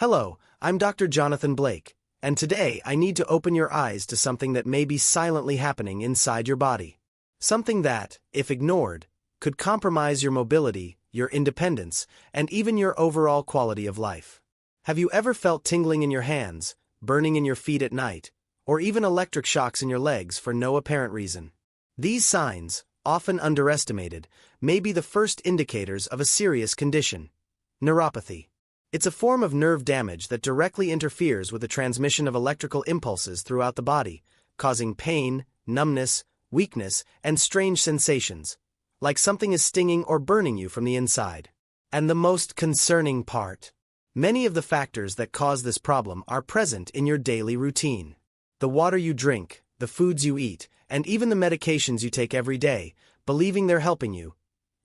Hello, I'm Dr. Jonathan Blake, and today I need to open your eyes to something that may be silently happening inside your body. Something that, if ignored, could compromise your mobility, your independence, and even your overall quality of life. Have you ever felt tingling in your hands, burning in your feet at night, or even electric shocks in your legs for no apparent reason? These signs, often underestimated, may be the first indicators of a serious condition: neuropathy. It's a form of nerve damage that directly interferes with the transmission of electrical impulses throughout the body, causing pain, numbness, weakness, and strange sensations, like something is stinging or burning you from the inside. And the most concerning part: many of the factors that cause this problem are present in your daily routine. The water you drink, the foods you eat, and even the medications you take every day, believing they're helping you,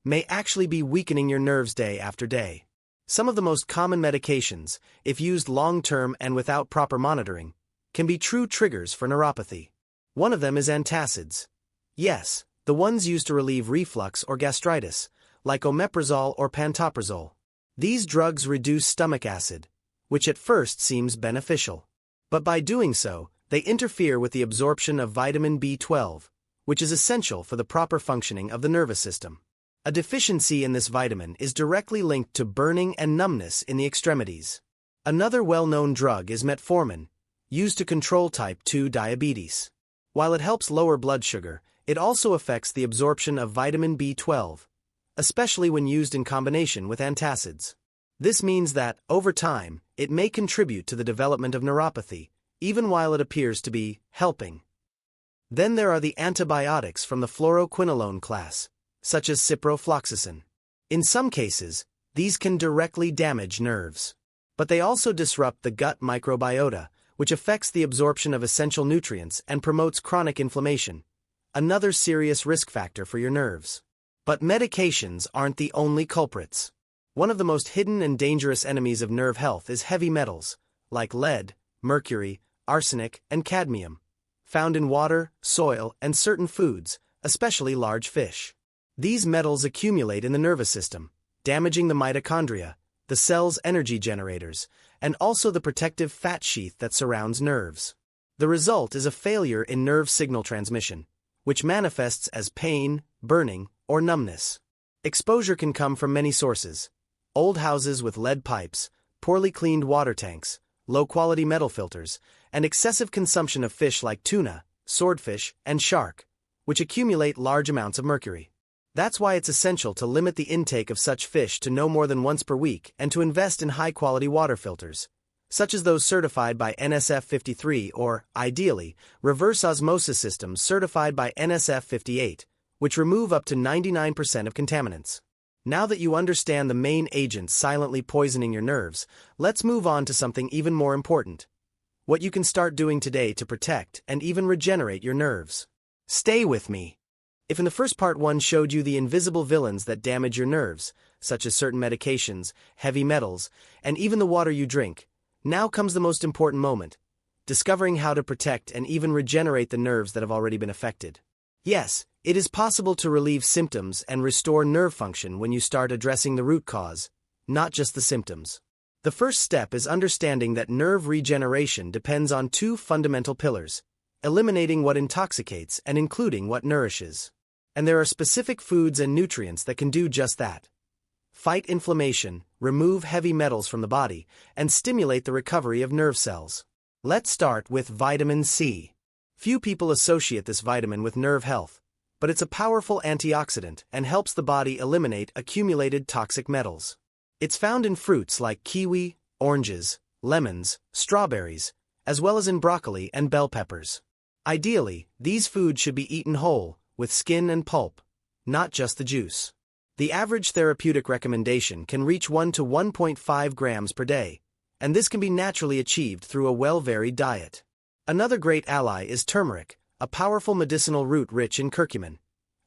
may actually be weakening your nerves day after day. Some of the most common medications, if used long-term and without proper monitoring, can be true triggers for neuropathy. One of them is antacids. Yes, the ones used to relieve reflux or gastritis, like omeprazole or pantoprazole. These drugs reduce stomach acid, which at first seems beneficial. But by doing so, they interfere with the absorption of vitamin B12, which is essential for the proper functioning of the nervous system. A deficiency in this vitamin is directly linked to burning and numbness in the extremities. Another well-known drug is metformin, used to control type 2 diabetes. While it helps lower blood sugar, it also affects the absorption of vitamin B12, especially when used in combination with antacids. This means that, over time, it may contribute to the development of neuropathy, even while it appears to be helping. Then there are the antibiotics from the fluoroquinolone class, such as ciprofloxacin. In some cases, these can directly damage nerves. But they also disrupt the gut microbiota, which affects the absorption of essential nutrients and promotes chronic inflammation, another serious risk factor for your nerves. But medications aren't the only culprits. One of the most hidden and dangerous enemies of nerve health is heavy metals, like lead, mercury, arsenic, and cadmium, found in water, soil, and certain foods, especially large fish. These metals accumulate in the nervous system, damaging the mitochondria, the cell's energy generators, and also the protective fat sheath that surrounds nerves. The result is a failure in nerve signal transmission, which manifests as pain, burning, or numbness. Exposure can come from many sources: old houses with lead pipes, poorly cleaned water tanks, low-quality metal filters, and excessive consumption of fish like tuna, swordfish, and shark, which accumulate large amounts of mercury. That's why it's essential to limit the intake of such fish to no more than once per week and to invest in high-quality water filters, such as those certified by NSF 53 or, ideally, reverse osmosis systems certified by NSF 58, which remove up to 99% of contaminants. Now that you understand the main agents silently poisoning your nerves, let's move on to something even more important: what you can start doing today to protect and even regenerate your nerves. Stay with me. If in the first part one showed you the invisible villains that damage your nerves, such as certain medications, heavy metals, and even the water you drink, now comes the most important moment: discovering how to protect and even regenerate the nerves that have already been affected. Yes, it is possible to relieve symptoms and restore nerve function when you start addressing the root cause, not just the symptoms. The first step is understanding that nerve regeneration depends on two fundamental pillars: eliminating what intoxicates and including what nourishes. And there are specific foods and nutrients that can do just that: fight inflammation, remove heavy metals from the body, and stimulate the recovery of nerve cells. Let's start with vitamin C. Few people associate this vitamin with nerve health, but it's a powerful antioxidant and helps the body eliminate accumulated toxic metals. It's found in fruits like kiwi, oranges, lemons, strawberries, as well as in broccoli and bell peppers. Ideally, these foods should be eaten whole, with skin and pulp, not just the juice. The average therapeutic recommendation can reach 1 to 1.5 grams per day, and this can be naturally achieved through a well-varied diet. Another great ally is turmeric, a powerful medicinal root rich in curcumin,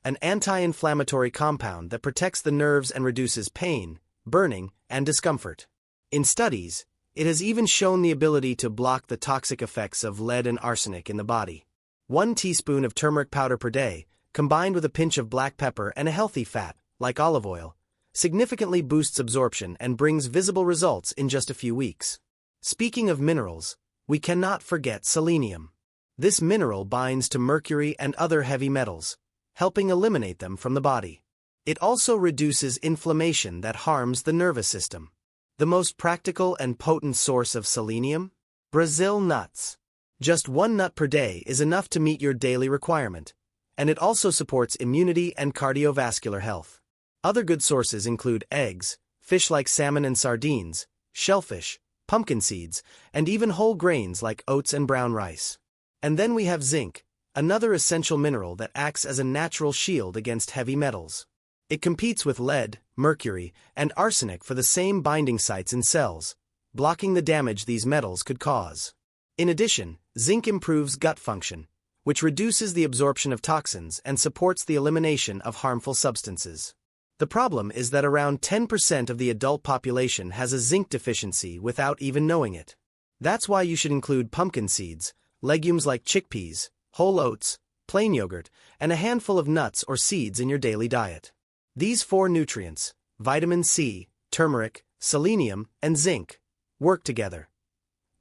an anti-inflammatory compound that protects the nerves and reduces pain, burning, and discomfort. In studies, it has even shown the ability to block the toxic effects of lead and arsenic in the body. 1 teaspoon of turmeric powder per day, combined with a pinch of black pepper and a healthy fat, like olive oil, significantly boosts absorption and brings visible results in just a few weeks. Speaking of minerals, we cannot forget selenium. This mineral binds to mercury and other heavy metals, helping eliminate them from the body. It also reduces inflammation that harms the nervous system. The most practical and potent source of selenium? Brazil nuts. Just one nut per day is enough to meet your daily requirement, and it also supports immunity and cardiovascular health. Other good sources include eggs, fish like salmon and sardines, shellfish, pumpkin seeds, and even whole grains like oats and brown rice. And then we have zinc, another essential mineral that acts as a natural shield against heavy metals. It competes with lead, mercury, and arsenic for the same binding sites in cells, blocking the damage these metals could cause. In addition, zinc improves gut function, which reduces the absorption of toxins and supports the elimination of harmful substances. The problem is that around 10% of the adult population has a zinc deficiency without even knowing it. That's why you should include pumpkin seeds, legumes like chickpeas, whole oats, plain yogurt, and a handful of nuts or seeds in your daily diet. These 4 nutrients, vitamin C, turmeric, selenium, and zinc, work together.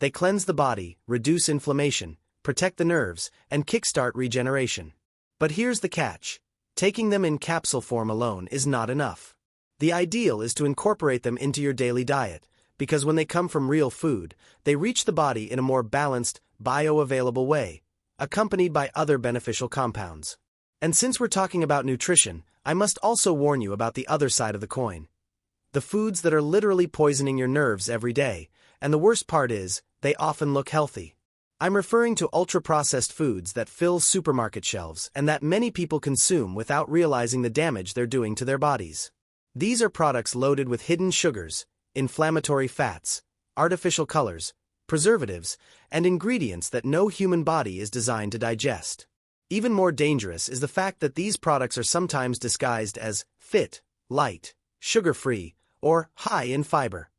They cleanse the body, reduce inflammation, protect the nerves, and kickstart regeneration. But here's the catch. Taking them in capsule form alone is not enough. The ideal is to incorporate them into your daily diet, because when they come from real food, they reach the body in a more balanced, bioavailable way, accompanied by other beneficial compounds. And since we're talking about nutrition, I must also warn you about the other side of the coin. The foods that are literally poisoning your nerves every day, and the worst part is, they often look healthy. I'm referring to ultra-processed foods that fill supermarket shelves and that many people consume without realizing the damage they're doing to their bodies. These are products loaded with hidden sugars, inflammatory fats, artificial colors, preservatives, and ingredients that no human body is designed to digest. Even more dangerous is the fact that these products are sometimes disguised as fit, light, sugar-free, or high in fiber.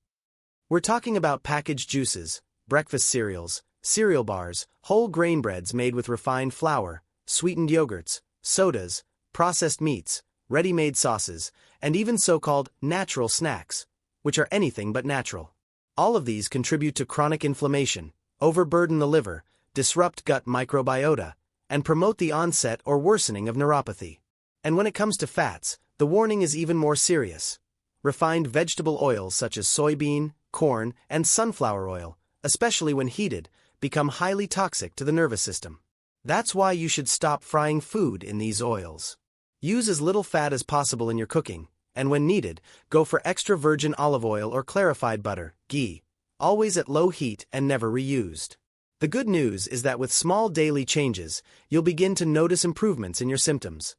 We're talking about packaged juices, breakfast cereals, cereal bars, whole grain breads made with refined flour, sweetened yogurts, sodas, processed meats, ready-made sauces, and even so-called natural snacks, which are anything but natural. All of these contribute to chronic inflammation, overburden the liver, disrupt gut microbiota, and promote the onset or worsening of neuropathy. And when it comes to fats, the warning is even more serious. Refined vegetable oils such as soybean, corn, and sunflower oil, especially when heated, become highly toxic to the nervous system. That's why you should stop frying food in these oils. Use as little fat as possible in your cooking, and when needed, go for extra virgin olive oil or clarified butter, ghee, always at low heat and never reused. The good news is that with small daily changes, you'll begin to notice improvements in your symptoms.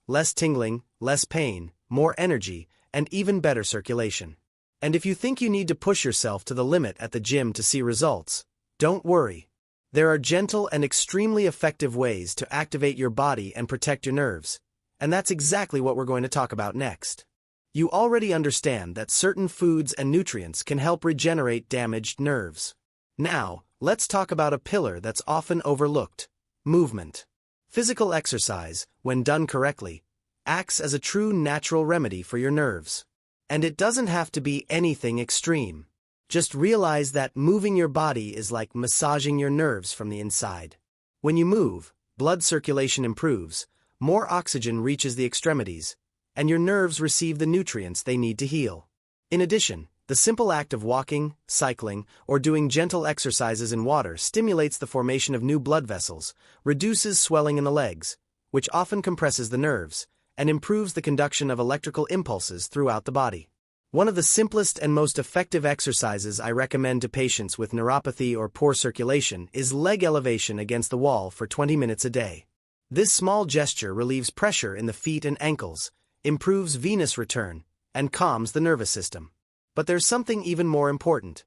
Less tingling, less pain, more energy, and even better circulation. And if you think you need to push yourself to the limit at the gym to see results, don't worry. There are gentle and extremely effective ways to activate your body and protect your nerves, and that's exactly what we're going to talk about next. You already understand that certain foods and nutrients can help regenerate damaged nerves. Now, let's talk about a pillar that's often overlooked: movement. Physical exercise, when done correctly, acts as a true natural remedy for your nerves. And it doesn't have to be anything extreme. Just realize that moving your body is like massaging your nerves from the inside. When you move, blood circulation improves, more oxygen reaches the extremities, and your nerves receive the nutrients they need to heal. In addition, the simple act of walking, cycling, or doing gentle exercises in water stimulates the formation of new blood vessels, reduces swelling in the legs, which often compresses the nerves, and improves the conduction of electrical impulses throughout the body. One of the simplest and most effective exercises I recommend to patients with neuropathy or poor circulation is leg elevation against the wall for 20 minutes a day. This small gesture relieves pressure in the feet and ankles, improves venous return, and calms the nervous system. But there's something even more important: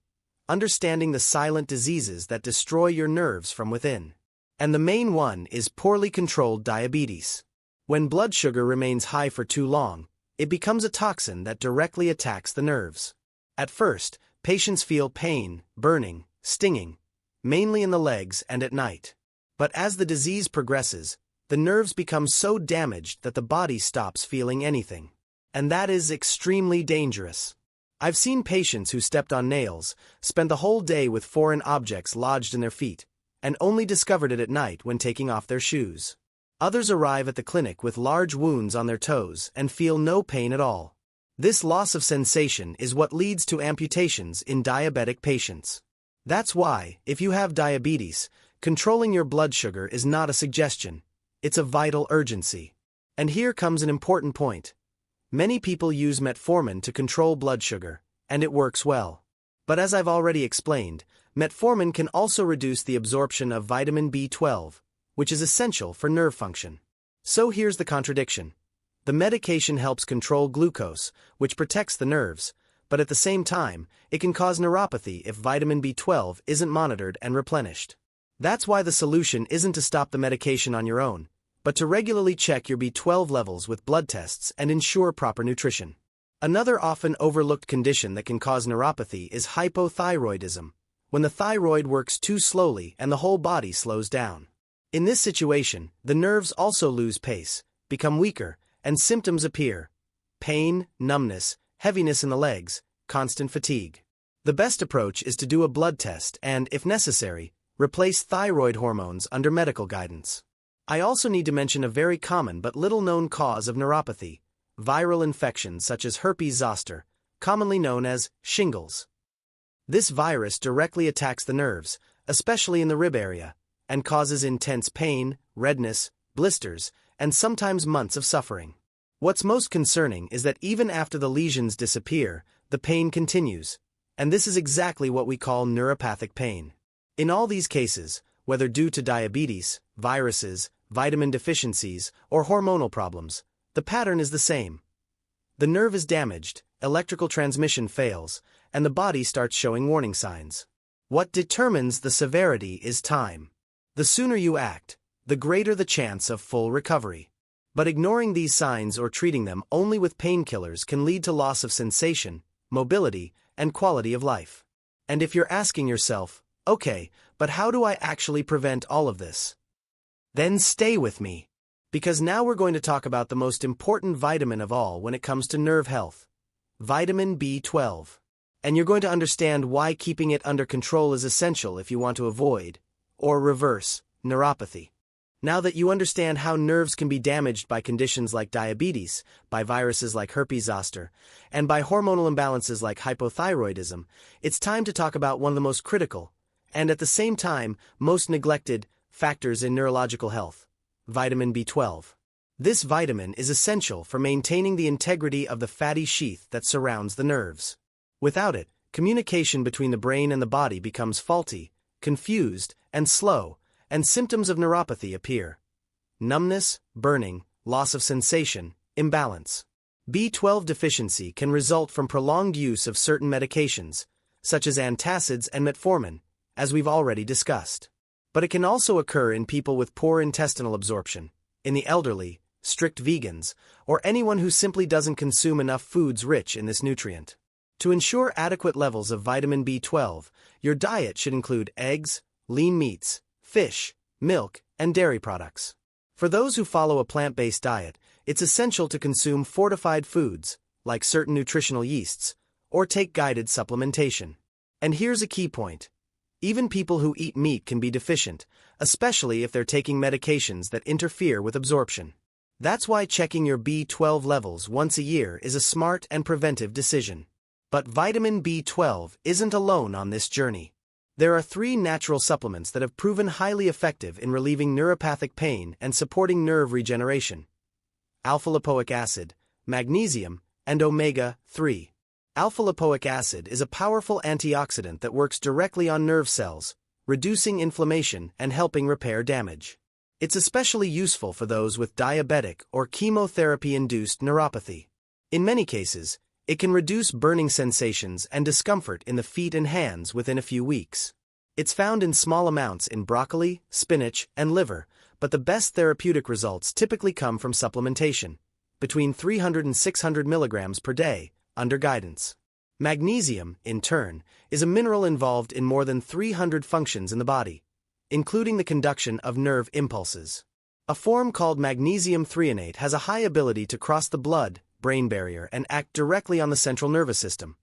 understanding the silent diseases that destroy your nerves from within. And the main one is poorly controlled diabetes. When blood sugar remains high for too long, it becomes a toxin that directly attacks the nerves. At first, patients feel pain, burning, stinging, mainly in the legs and at night. But as the disease progresses, the nerves become so damaged that the body stops feeling anything. And that is extremely dangerous. I've seen patients who stepped on nails, spent the whole day with foreign objects lodged in their feet, and only discovered it at night when taking off their shoes. Others arrive at the clinic with large wounds on their toes and feel no pain at all. This loss of sensation is what leads to amputations in diabetic patients. That's why, if you have diabetes, controlling your blood sugar is not a suggestion, it's a vital urgency. And here comes an important point. Many people use metformin to control blood sugar, and it works well. But as I've already explained, metformin can also reduce the absorption of vitamin B12, which is essential for nerve function. So here's the contradiction. The medication helps control glucose, which protects the nerves, but at the same time, it can cause neuropathy if vitamin B12 isn't monitored and replenished. That's why the solution isn't to stop the medication on your own, but to regularly check your B12 levels with blood tests and ensure proper nutrition. Another often overlooked condition that can cause neuropathy is hypothyroidism, when the thyroid works too slowly and the whole body slows down. In this situation, the nerves also lose pace, become weaker, and symptoms appear: pain, numbness, heaviness in the legs, constant fatigue. The best approach is to do a blood test and, if necessary, replace thyroid hormones under medical guidance. I also need to mention a very common but little-known cause of neuropathy: viral infections such as herpes zoster, commonly known as shingles. This virus directly attacks the nerves, especially in the rib area, and causes intense pain, redness, blisters, and sometimes months of suffering. What's most concerning is that even after the lesions disappear, the pain continues, and this is exactly what we call neuropathic pain. In all these cases, whether due to diabetes, viruses, vitamin deficiencies, or hormonal problems, the pattern is the same. The nerve is damaged, electrical transmission fails, and the body starts showing warning signs. What determines the severity is time. The sooner you act, the greater the chance of full recovery. But ignoring these signs or treating them only with painkillers can lead to loss of sensation, mobility, and quality of life. And if you're asking yourself, okay, but how do I actually prevent all of this? Then stay with me, because now we're going to talk about the most important vitamin of all when it comes to nerve health: vitamin B12. And you're going to understand why keeping it under control is essential if you want to avoid, or reverse, neuropathy. Now that you understand how nerves can be damaged by conditions like diabetes, by viruses like herpes zoster, and by hormonal imbalances like hypothyroidism, it's time to talk about one of the most critical, and at the same time, most neglected, factors in neurological health: vitamin B12. This vitamin is essential for maintaining the integrity of the fatty sheath that surrounds the nerves. Without it, communication between the brain and the body becomes faulty, confused, and slow, and symptoms of neuropathy appear: numbness, burning, loss of sensation, imbalance. B12 deficiency can result from prolonged use of certain medications, such as antacids and metformin, as we've already discussed. But it can also occur in people with poor intestinal absorption, in the elderly, strict vegans, or anyone who simply doesn't consume enough foods rich in this nutrient. To ensure adequate levels of vitamin B12, your diet should include eggs, lean meats, fish, milk, and dairy products. For those who follow a plant-based diet, it's essential to consume fortified foods, like certain nutritional yeasts, or take guided supplementation. And here's a key point. Even people who eat meat can be deficient, especially if they're taking medications that interfere with absorption. That's why checking your B12 levels once a year is a smart and preventive decision. But vitamin B12 isn't alone on this journey. There are 3 natural supplements that have proven highly effective in relieving neuropathic pain and supporting nerve regeneration: alpha-lipoic acid, magnesium, and omega-3. Alpha-lipoic acid is a powerful antioxidant that works directly on nerve cells, reducing inflammation and helping repair damage. It's especially useful for those with diabetic or chemotherapy-induced neuropathy. In many cases, it can reduce burning sensations and discomfort in the feet and hands within a few weeks. It's found in small amounts in broccoli, spinach, and liver, but the best therapeutic results typically come from supplementation, between 300 and 600 milligrams per day, under guidance. Magnesium, in turn, is a mineral involved in more than 300 functions in the body, including the conduction of nerve impulses. A form called magnesium threonate has a high ability to cross the blood-brain barrier and act directly on the central nervous system,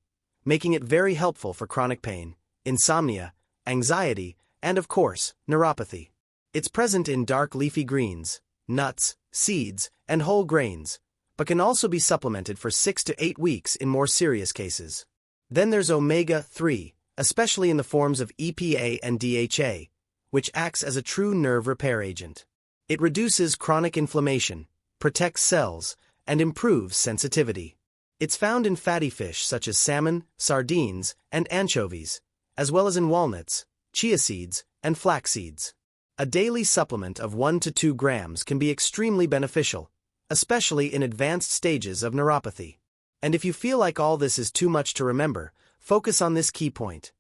making it very helpful for chronic pain, insomnia, anxiety, and of course, neuropathy. It's present in dark leafy greens, nuts, seeds, and whole grains, but can also be supplemented for 6 to 8 weeks in more serious cases. Then there's omega-3, especially in the forms of EPA and DHA, which acts as a true nerve repair agent. It reduces chronic inflammation, protects cells, and improves sensitivity. It's found in fatty fish such as salmon, sardines, and anchovies, as well as in walnuts, chia seeds, and flax seeds. A daily supplement of 1 to 2 grams can be extremely beneficial, especially in advanced stages of neuropathy. And if you feel like all this is too much to remember, focus on this key point.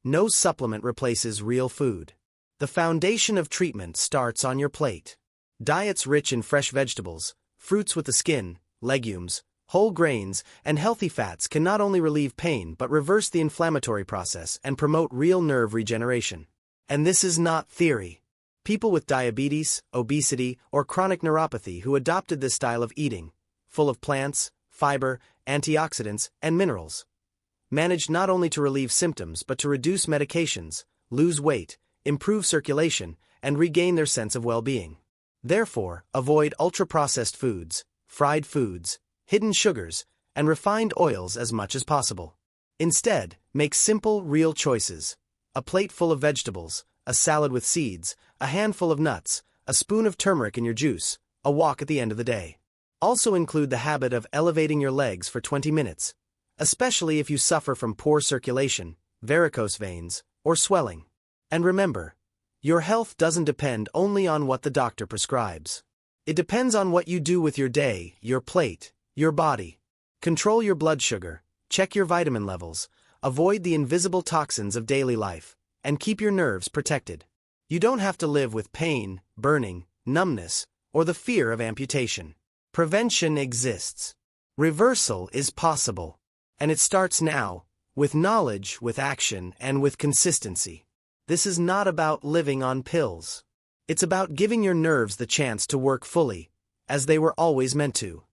No supplement replaces real food. The foundation of treatment starts on your plate. Diets rich in fresh vegetables, fruits with the skin, legumes, whole grains, and healthy fats can not only relieve pain but reverse the inflammatory process and promote real nerve regeneration. And this is not theory. People with diabetes, obesity, or chronic neuropathy who adopted this style of eating, full of plants, fiber, antioxidants, and minerals, managed not only to relieve symptoms but to reduce medications, lose weight, improve circulation, and regain their sense of well-being. Therefore, avoid ultra-processed foods, fried foods, hidden sugars, and refined oils as much as possible. Instead, make simple, real choices. A plate full of vegetables, a salad with seeds, a handful of nuts, a spoon of turmeric in your juice, a walk at the end of the day. Also include the habit of elevating your legs for 20 minutes, especially if you suffer from poor circulation, varicose veins, or swelling. And remember, your health doesn't depend only on what the doctor prescribes. It depends on what you do with your day, your plate, your body. Control your blood sugar, check your vitamin levels, avoid the invisible toxins of daily life, and keep your nerves protected. You don't have to live with pain, burning, numbness, or the fear of amputation. Prevention exists. Reversal is possible. And it starts now, with knowledge, with action, and with consistency. This is not about living on pills. It's about giving your nerves the chance to work fully, as they were always meant to.